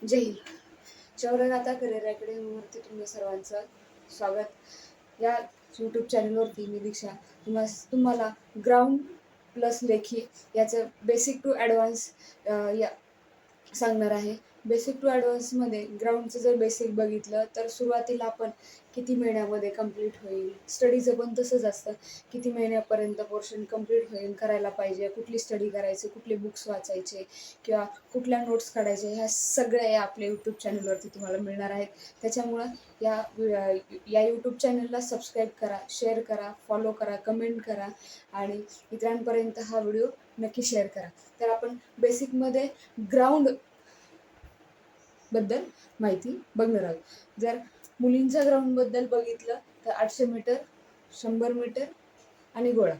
जय Hind. चौरगाथा career अकॅडमीवरती तुम्ही सर्वांचं स्वागत. या यूट्यूब चॅनलवरती मी दीक्षा तुम्हाला ग्राउंड प्लस लेखी याचं बेसिक टू ॲडव्हान्स या सांगणार आहे. बेसिक टू ॲडव्हान्समध्ये ग्राउंडचं जर बेसिक बघितलं तर सुरुवातीला आपण किती महिन्यामध्ये कंप्लीट होईल, स्टडीचं पण तसंच असतं. किती महिन्यापर्यंत पोर्शन कंप्लीट होईल, करायला पाहिजे, कुठली स्टडी करायची, कुठले बुक्स वाचायचे किंवा कुठल्या नोट्स काढायचे, ह्या सगळ्या या आपल्या यूट्यूब चॅनलवरती तुम्हाला मिळणार आहेत. त्याच्यामुळं या यूट्यूब चॅनलला सबस्क्राईब करा, शेअर करा, फॉलो करा, कमेंट करा आणि इतरांपर्यंत हा व्हिडिओ नक्की शेअर करा. तर आपण बेसिकमध्ये ग्राउंड बद्दल माहिती बघणार आहोत. जर मुलींच्या ग्राउंडबद्दल बघितलं तर 800 मीटर, 100 मीटर आणि गोळा.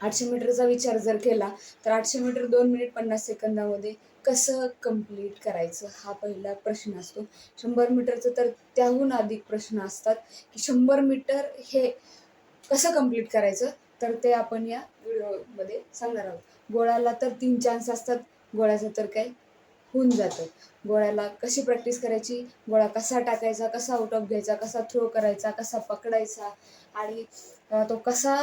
800 मीटरचा विचार जर केला तर 800 मीटर 2 मिनिट 50 सेकंदामध्ये कसं कंप्लीट करायचं हा पहिला प्रश्न असतो. 100 मीटरचं तर त्याहून अधिक प्रश्न असतात की 100 मीटर हे कसं कंप्लीट करायचं, तर ते आपण या व्हिडिओमध्ये सांगणार आहोत. गोळ्याला तर 3 चान्स असतात. गोळ्याचं तर काय होऊन जातं. गोळ्याला कशी प्रॅक्टिस करायची, गोळा कसा टाकायचा, कसा आउट ऑफ घ्यायचा, कसा थ्रो करायचा, कसा पकडायचा आणि तो कसा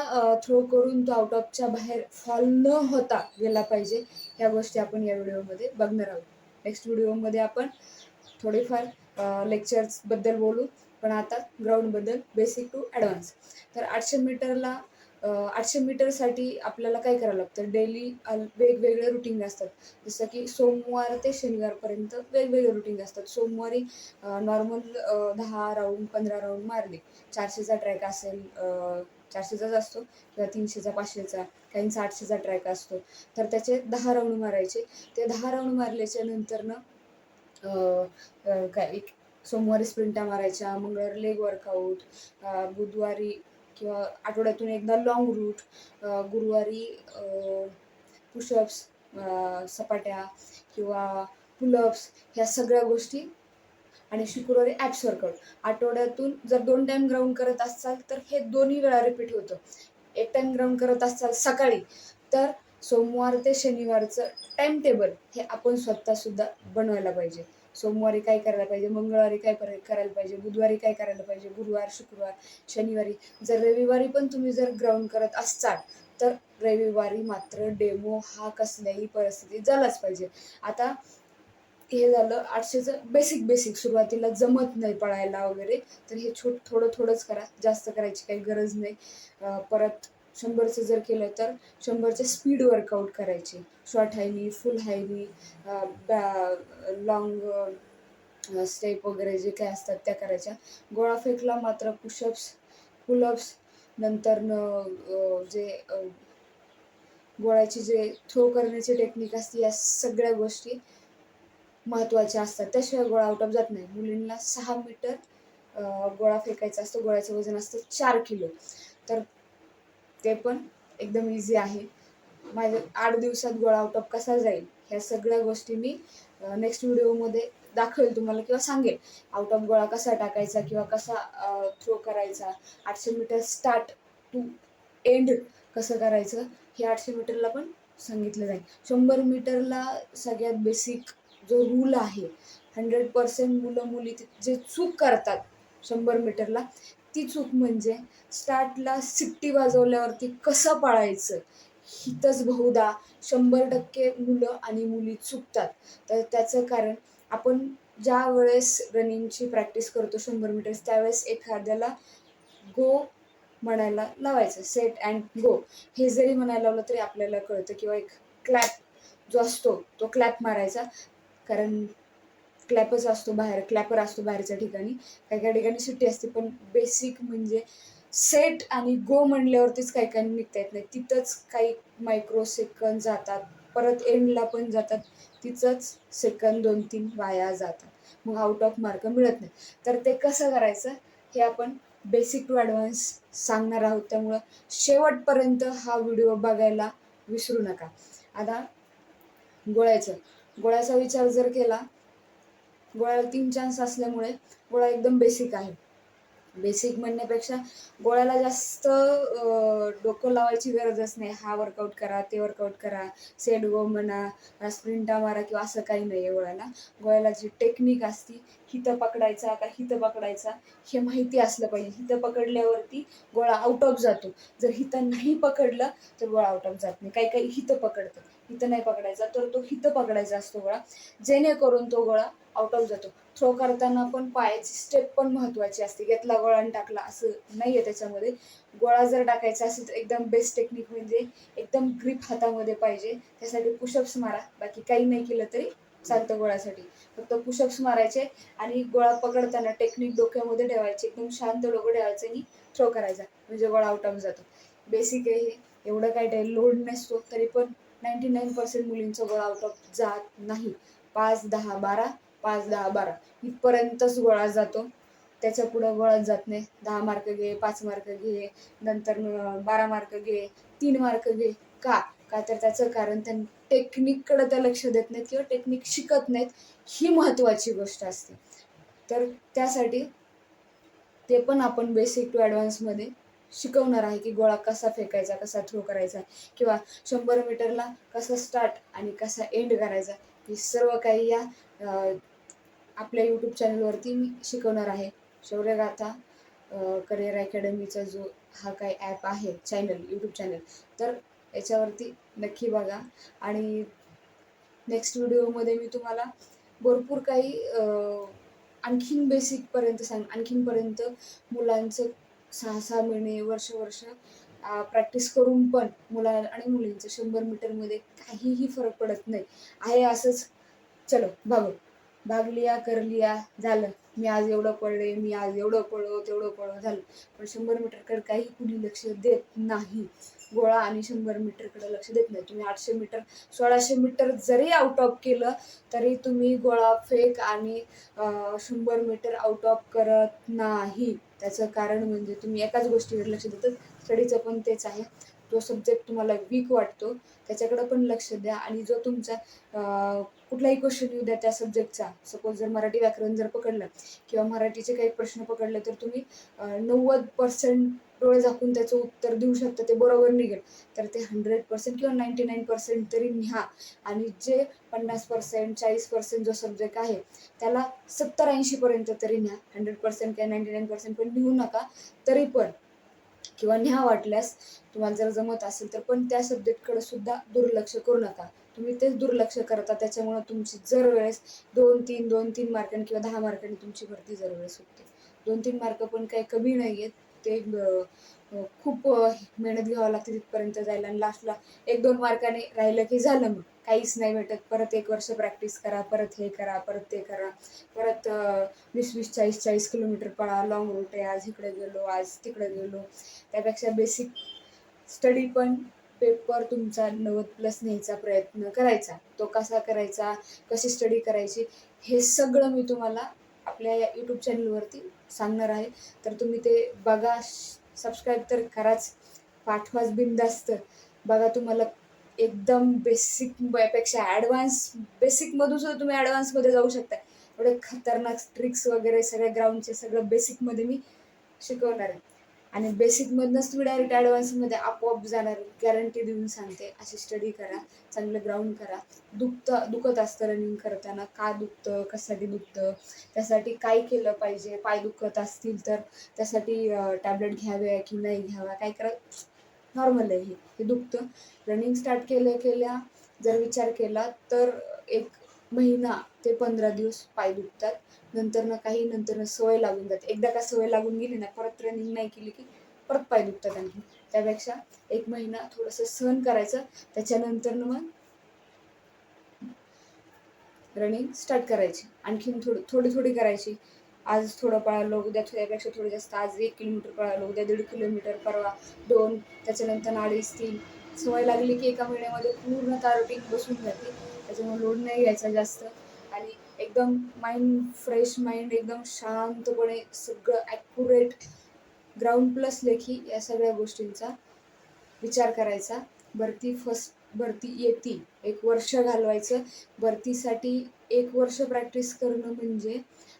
थ्रो करून तो आउट ऑफच्या बाहेर फॉल न होता गेला पाहिजे, ह्या गोष्टी आपण या व्हिडिओमध्ये बघणार आहोत. नेक्स्ट व्हिडिओमध्ये आपण थोडेफार लेक्चर्सबद्दल बोलू, पण आता ग्राउंडबद्दल बेसिक टू ॲडव्हान्स. तर 800 मीटरसाठी आपल्याला काय करावं लागतं, डेली वेगवेगळे रुटीन असतात. जसं की सोमवार ते शनिवारपर्यंत वेगवेगळे रुटीन असतात. सोमवारी नॉर्मल 10 राऊंड 15 राऊंड मारले. 400चा ट्रॅक असेल, 400चाच असतो किंवा 300चा 500चा, काहींचा 800चा ट्रॅक असतो. तर त्याचे 10 राऊंड मारायचे. ते 10 राऊंड मारल्याच्या नंतरनं काय एक सोमवारी स्प्रिंटा मारायच्या, मंगळवारी लेग वर्कआउट, बुधवारी किंवा आठवड्यातून एकदा लाँग रूट, गुरुवारी पुशअप्स, सपाट्या किंवा पुलअप्स, ह्या सगळ्या गोष्टी आणि शुक्रवारी ॲप्स वर्कआउट. आठवड्यातून जर 2 टाईम ग्राउंड करत असाल तर हे दोन्ही वेळा रिपीट होतं. 1 टाईम ग्राउंड करत असाल सकाळी तर सोमवार ते शनिवारचं टाईम टेबल हे आपण स्वतःसुद्धा बनवायला पाहिजे. सोमवारी काय करायला पाहिजे, मंगळवारी काय करायला पाहिजे, बुधवारी काय करायला पाहिजे, गुरुवार, शुक्रवार, शनिवारी. जर रविवारी पण तुम्ही जर ग्राउंड करत असाल तर रविवारी मात्र डेमो हा कसल्याही परिस्थितीत झालाच पाहिजे. आता हे झालं 800चं बेसिक. सुरुवातीला जमत नाही पळायला वगैरे, तर हे थोडंच करा, जास्त करायची काही गरज नाही. परत 100चं जर केलं तर 100चे स्पीड वर्कआउट करायचे. शॉर्ट हायनी, फुल हायनी, लॉंग स्टेप वगैरे जे काय असतात त्या करायच्या. गोळा फेकला मात्र पुशअप्स, पुलअप्स, नंतर जे गोळ्याची जे थ्रो करण्याची टेक्निक असते, या सगळ्या गोष्टी महत्त्वाच्या असतात. त्याशिवाय गोळा आउट ऑफ जात नाही. मुलींना 6 मीटर गोळा फेकायचा असतो. गोळ्याचं वजन असतं 4 किलो. तर ते पण एकदम इझी आहे. माझ्या 8 दिवसात गोळा आउट ऑफ कसा जाईल, ह्या सगळ्या गोष्टी मी नेक्स्ट व्हिडिओमध्ये दाखवेल तुम्हाला किंवा सांगेल. आउट ऑफ गोळा कसा टाकायचा किंवा कसा थ्रो करायचा, 800 मीटर स्टार्ट टू एंड कसं करायचं, हे 800 मीटरला पण सांगितलं जाईल. 100 मीटरला सगळ्यात बेसिक जो रूल आहे, 100% मुलं मुली जे चूक करतात 100 मीटरला, ती चूक म्हणजे स्टार्टला शिट्टी वाजवल्यावरती कसं पळायचं, हिथंच बहुधा 100% मुलं आणि मुली चुकतात. तर त्याचं कारण, आपण ज्या वेळेस रनिंगची प्रॅक्टिस करतो 100 मीटर्स, त्यावेळेस एखाद्याला गो म्हणायला लावायचं, सेट अँड गो. हे जरी म्हणायला लावलं तरी आपल्याला कळतं. किंवा एक क्लॅप जो असतो तो क्लॅप मारायचा, कारण क्लॅपच असतो बाहेर, क्लॅपर असतो बाहेरच्या ठिकाणी. काही ठिकाणी शिट्टी असते, पण बेसिक म्हणजे सेट आणि गो म्हणल्यावरतीच काही निघता येत नाही. तिथंच काही मायक्रो सेकंद जातात, परत एंडला पण जातात, तिथंच सेकंद 2-3 वाया जातात. मग आउट ऑफ मार्क मिळत नाही. तर ते कसं करायचं हे आपण बेसिक टू ॲडव्हान्स सांगणार आहोत. त्यामुळं शेवटपर्यंत हा व्हिडिओ बघायला विसरू नका. आता गोळ्याचा विचार जर केला, गोळ्याला 3 चान्स असल्यामुळे गोळा एकदम बेसिक आहे. बेसिक म्हणण्यापेक्षा गोळ्याला जास्त डोकं लावायची गरजच नाही. हा वर्कआउट करा, ते वर्कआउट करा, सेट गो म्हणा, स्प्रिंटा मारा किंवा असं काही नाही आहे गोळ्याला. गोळ्याला जी टेक्निक असती, हिथं पकडायचा का हिथं पकडायचा हे माहिती असलं पाहिजे. हिथं पकडल्यावरती गोळा आउट ऑफ जातो. जर हिथं नाही पकडलं तर गोळा आउट ऑफ जात नाही. काही काही हिथं पकडतात, हिथं नाही पकडायचा तर तो हिथं पकडायचा असतो गोळा, जेणेकरून तो गोळा आउट ऑफ जातो. थ्रो करताना पण पायाची स्टेप पण महत्त्वाची असते. घेतला गोळा आणि टाकला असं नाही आहे त्याच्यामध्ये. गोळा जर टाकायचा असेल तर एकदम बेस्ट टेक्निक म्हणजे एकदम ग्रिप हातामध्ये पाहिजे. त्यासाठी पुशअप्स मारा, बाकी काही नाही केलं तरी चालतं गोळ्यासाठी. फक्त पुशअप्स मारायचे आणि गोळा पकडताना टेक्निक डोक्यामध्ये ठेवायची, एकदम शांत डोकं ठेवायचं आणि थ्रो करायचा, म्हणजे गोळा आउट ऑफ जातो. बेसिक आहे हे, एवढं काही लोड नसतो. तरी पण 99% मुलींचा गोळा आउट ऑफ जात नाही. 5, 10, 12, 5, 10, 12 इथपर्यंतच गोळा जातो. त्याच्या पुढं गोळाच जात नाही. 10 मार्क घे, 5 मार्क घे, नंतर 12 मार्क घे, 3 मार्क घे. का? का तर त्याचं कारण त्यांनी टेक्निककडे त्या लक्ष देत नाहीत किंवा टेक्निक शिकत नाहीत. ही महत्त्वाची गोष्ट असते. तर त्यासाठी ते पण आपण बेसिक टू ॲडव्हान्समध्ये शिकवणार आहे, की गोळा कसा फेकायचा, कसा थ्रो करायचा किंवा 100 मीटरला कसा स्टार्ट आणि कसा एंड करायचा. हे सर्व काही या आपल्या यूट्यूब चॅनलवरती मी शिकवणार आहे. शौर्यगाथा करिअर अकॅडमीचा जो हा काही ॲप आहे, यूट्यूब चॅनल, तर याच्यावरती नक्की बघा. आणि नेक्स्ट व्हिडिओमध्ये मी तुम्हाला भरपूर काही आणखीन बेसिकपर्यंत आणखीनपर्यंत मुलांचं 6-6 महिने, वर्ष प्रॅक्टिस करून पण मुला आणि मुलींचं 100 मीटरमध्ये काहीही फरक पडत नाही. आहे असंच चलो भागो, भाग लिया, कर लिया, झालं. मी आज एवढं पळले, मी आज एवढं पळलो, तेवढं पळलो, झालं. पण 100 मीटरकडे काही कुणी लक्ष देत नाही. गोळा आणि 100 मीटरकडे लक्ष देत नाही. तुम्ही 800 मीटर, 1600 मीटर जरी आउट ऑफ केलं तरी तुम्ही गोळा फेक आणि 100 मीटर आउट ऑफ करत नाही. त्याचं कारण म्हणजे तुम्ही एकाच गोष्टीवर लक्ष देतात. स्टडीचं पण तेच आहे. जो सब्जेक्ट तुम्हाला वीक वाटतो त्याच्याकडे पण लक्ष द्या. आणि जो तुमचा कुठलाही क्वेश्चन येऊ द्या त्या सब्जेक्टचा, सपोज जर मराठी व्याकरण जर पकडलं किंवा मराठीचे काही प्रश्न पकडले तर तुम्ही 90% डोळे झाकून त्याचं उत्तर देऊ शकता, ते बरोबर निघेल. तर ते 100% किंवा 99% तरी लिहा. आणि जे 50%, 40% जो सब्जेक्ट आहे त्याला 70-80 पर्यंत तरी न्या. 100% किंवा 99% पण लिहू नका. तरी पण किंवा न्या वाटल्यास, तुम्हाला जर जमत असेल तर, पण त्या सब्जेक्टकडे सुद्धा दुर्लक्ष करू नका. तुम्ही तेच दुर्लक्ष करता, त्याच्यामुळे तुमची जर वेळेस 2-3 मार्कांनी किंवा 10 मार्कांनी तुमची भरती जर वेळेस होते. 2-3 मार्क पण काही कमी नाही आहेत. ते खूप मेहनत घ्यावं लागते तिथपर्यंत जायला. आणि लास्टला 1-2 मार्काने राहिलं की झालं, मग काहीच नाही भेटत. परत 1 वर्ष प्रॅक्टिस करा, परत हे करा, परत ते करा, परत 20-20, 40-40 किलोमीटर पळा, लॉंग रूट आहे, आज इकडे गेलो, आज तिकडे गेलो. त्यापेक्षा बेसिक स्टडी पण पेपर तुमचा 90+ न्यायचा प्रयत्न करायचा. तो कसा करायचा, कशी स्टडी करायची, हे सगळं मी तुम्हाला आपल्या या यूट्यूब चॅनलवरती सांगणार आहे. तर तुम्ही ते बघा, सबस्क्राईब तर कराच, पाठवाच बिनधास्त. बघा, तुम्हाला एकदम बेसिकपेक्षा बेसिकमधून सुद्धा तुम्ही ॲडव्हान्समध्ये जाऊ शकता. एवढे खतरनाक ट्रिक्स वगैरे सगळ्या ग्राउंडचे सगळं बेसिकमध्ये मी शिकवणार आहे. आणि बेसिकमधनंच तुम्ही डायरेक्ट ॲडव्हान्समध्ये आपोआप जाणार, गॅरंटी देऊन सांगते. अशी स्टडी करा, चांगलं ग्राउंड करा. दुखत असतं रनिंग करताना, का दुखतं, कशासाठी दुखतं, त्यासाठी काय केलं पाहिजे, पाय दुखत असतील तर त्यासाठी टॅबलेट घ्याव्या की नाही घ्याव्या, काय करा, नॉर्मल आहे हे दुखतं. रनिंग स्टार्ट केल्या जर विचार केला तर 1 महिना ते 15 दिवस पाय दुखतात. नंतर सवय लागून जाते. एकदा का सवय लागून गेली ना, परत रनिंग नाही केली की परत पाय दुखतात आणखी. त्यापेक्षा 1 महिना थोडंसं सहन करायचं, त्याच्यानंतर मग रनिंग स्टार्ट करायची. आणखीन थोडी करायची. आज थोडं पळालो, उद्या त्यापेक्षा थोडं जास्त. आज 1 किलोमीटर पळालो, उद्या 1.5 किलोमीटर, परवा 2, त्याच्यानंतर 2.5-3. सवय लागली की एका महिन्यामध्ये पूर्णतः रुटीन बसून जाते. त्याच्यामुळे लोड नाही घ्यायचा जास्त. आणि एकदम फ्रेश माइंड, एकदम शांतपणे सगळं ॲक्युरेट ग्राउंड प्लस लेखी या सगळ्या गोष्टींचा विचार करायचा. भरती फर्स्ट भरती येते. 1 वर्ष घालवायचं. भरतीसाठी 1 वर्ष प्रॅक्टिस करणं म्हणजे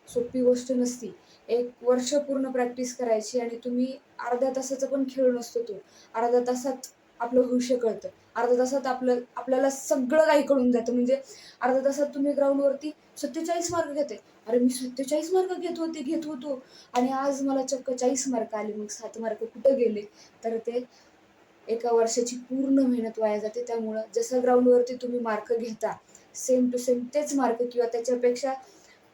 सोपी गोष्ट नसती. 1 वर्ष पूर्ण प्रॅक्टिस करायची आणि तुम्ही अर्ध्या तासाचा पण खेळ नसतो तो. अर्ध्या तासात आपलं भविष्य कळतं. अर्ध्या तासात आपल्याला सगळं काही कळून जातं. म्हणजे अर्ध्या तासात तुम्ही ग्राउंडवरती 47 मार्क घेते. अरे मी 47 मार्क घेत होतो आणि आज मला चक्क 40 मार्क आले. मग 7 मार्क कुठे गेले? तर ते एका वर्षाची पूर्ण मेहनत वाया जाते. त्यामुळं जसं ग्राउंडवरती तुम्ही मार्क घेता, सेम टू सेम तेच मार्क किंवा त्याच्यापेक्षा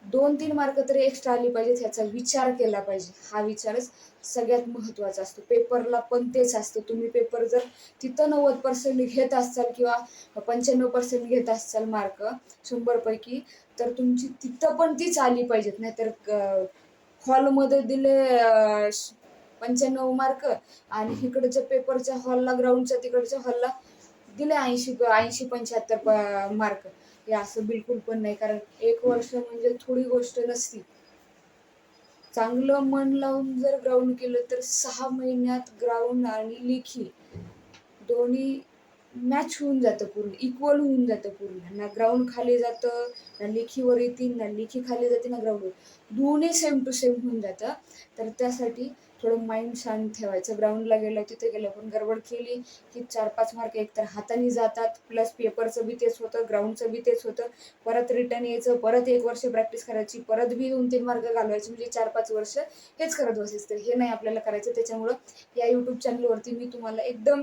2-3 मार्क तरी एक्स्ट्रा आली पाहिजेत ह्याचा विचार केला पाहिजे. हा विचारच सगळ्यात महत्त्वाचा असतो. पेपरला पण तेच असतं. तुम्ही पेपर जर तिथं 90% घेत असाल किंवा 95% घेत असाल मार्क 100 पैकी, तर तुमची तिथं पण तीच आली पाहिजेत. नाहीतर हॉलमध्ये दिले 95 मार्क आणि इकडच्या पेपरच्या हॉलला, ग्राउंडच्या तिकडच्या हॉलला दिले 80-85 मार्क. हे असं बिलकुल पण नाही. कारण 1 वर्ष म्हणजे थोडी गोष्ट नसती. चांगलं मन लावून जर ग्राउंड केलं तर 6 महिन्यात ग्राउंड आणि लेखी दोन्ही मॅच होऊन जातं पूर्ण, इक्वल होऊन जातं पूर्ण. ना ग्राउंड खाली जातं, ना लेखी वर येते, ना लेखी खाली जाते, ना ग्राउंडवर. दोन्ही सेम टू सेम होऊन जातं. तर त्यासाठी थोडं माइंड शांत ठेवायचं. ग्राउंडला गेलं, तिथे गेलं, पण गडबड केली की 4-5 मार्क एकतर हाताने जातात, प्लस पेपरचं बी तेच होतं, ग्राउंडचं बी तेच होतं. परत रिटर्न यायचं, परत 1 वर्ष प्रॅक्टिस करायची, परत बी 2-3 मार्क घालवायचे, म्हणजे 4-5 वर्ष हेच करत बसायचं. तर हे नाही आपल्याला करायचं. त्याच्यामुळं या YouTube चॅनलवरती मी तुम्हाला एकदम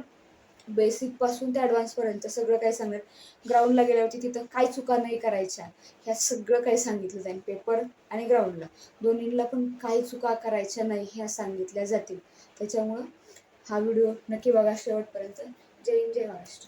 बेसिकपासून ते ॲडव्हान्सपर्यंत सगळं काही सांगणार. ग्राउंडला गेल्यावरती तिथं काय चुका नाही करायच्या, ह्या सगळं काही सांगितलं जाईल. पेपर आणि ग्राउंडला दोन्हीला पण काही चुका करायच्या नाही ह्या सांगितल्या जातील. त्याच्यामुळं हा व्हिडिओ नक्की बघा शेवटपर्यंत. जय हिंद, जय महाराष्ट्र.